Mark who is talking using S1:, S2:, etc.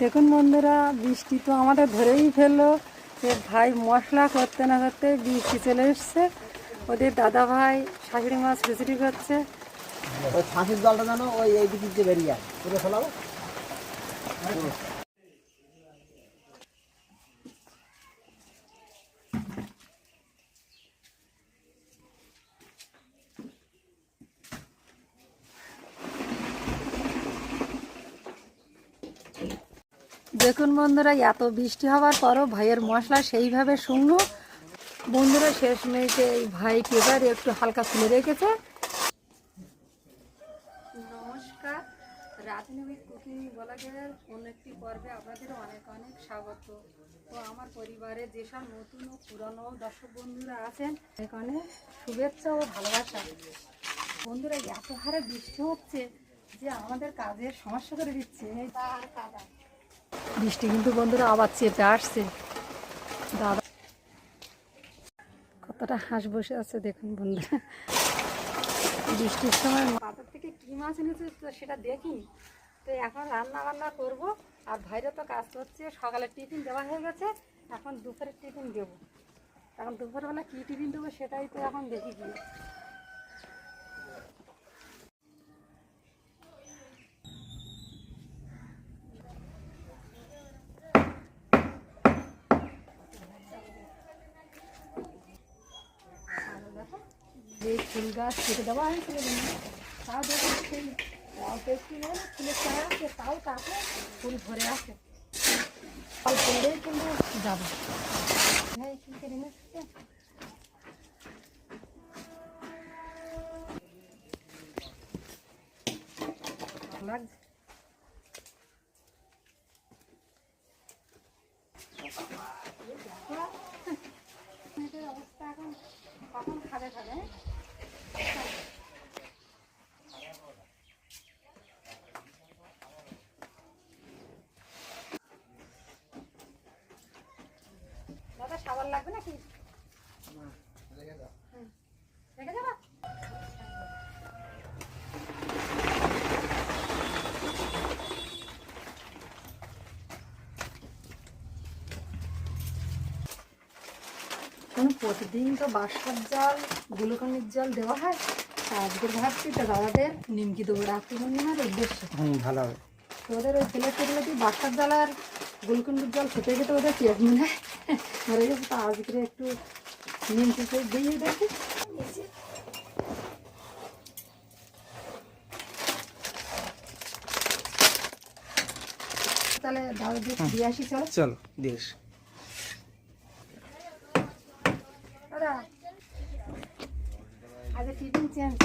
S1: দেখুন বন্ধুরা, বৃষ্টি তো আমাদের ধরেই ফেললো। ভাই মশলা করতে না করতে বৃষ্টি চলে এসছে। ওদের দাদা ভাই শাশুড়ি মাছ খিচুড়ি করছে।
S2: ওই ফাঁসির জলটা জানো ওই এই দিক দিয়ে বেরিয়ে যায়, পুরো ফেলাবো।
S1: দেখুন বন্ধুরা, এত বৃষ্টি হওয়ার পরও ভাইয়ের মশলা সেইভাবে শুকনো। বন্ধুরা শেষ মেয়েতে এই ভাই এবার একটু হালকা খুলে রেখেছে। নমস্কার, রাজনৈতিক কুকিং ব্লগের অন্য একটি পর্বে আপনাদের অনেক অনেক স্বাগত। তো আমার পরিবারে যেসব নতুন ও পুরনো দর্শক বন্ধুরা আছেন, অনেক অনেক শুভেচ্ছা ও ভালোবাসা। বন্ধুরা, এত হারে বৃষ্টি হচ্ছে যে আমাদের কাজের সমস্যা করে দিচ্ছে। বৃষ্টি কিন্তু বন্ধুরা আবার চেপে আসছে। দাদা কতটা হাঁস বসে আছে দেখুন বন্ধুরা। বৃষ্টির সময় বাজার থেকে কি মাছ এনেছে তো সেটা দেখিনি। তো এখন রান্না বান্না করবো। আর ভাইরা তো কাজ করছে, সকালে টিফিন দেওয়া হয়ে গেছে, এখন দুপুরের টিফিন দেবো। এখন দুপুরবেলা কী টিফিন দেবো সেটাই তো এখন দেখি গিয়ে। যে ফুল গাছ কেটে দেওয়া হয়েছিল তাও দেখুন সেই অল্প একটু ফুলের চারা আছে, তাও তাকে ফুল ভরে আছে। ফল করলেই কিন্তু যাবো। হ্যাঁ, ফুল কেটে নিচ্ছে লাগছে। অবস্থা এখন কখন খাবে খাবে। দাদা সাবান লাগবে নাকি? রেখে যাবা? প্রতিদিন তো বাসার জল, গ্লুকনের জল দেওয়া হয়। আজকের ভাবছি তো দাদাদের নিমকি দেবো রাত্রি বন্ধুদের উদ্দেশ্যে।
S2: ভালো হবে।
S1: ওদের ওই ছেলে ছেলে কি বাসার জল আর গ্লুকনের জল খেতে খেতে ওদের পেট মনে মরে গেছে। তো আজকে একটু নিমকি দিয়ে দেখি। তাহলে দাদাদের দিয়ে আসি। চলো
S2: চলো দেশ
S1: দাদা, আজ টিফিন চেঞ্জ।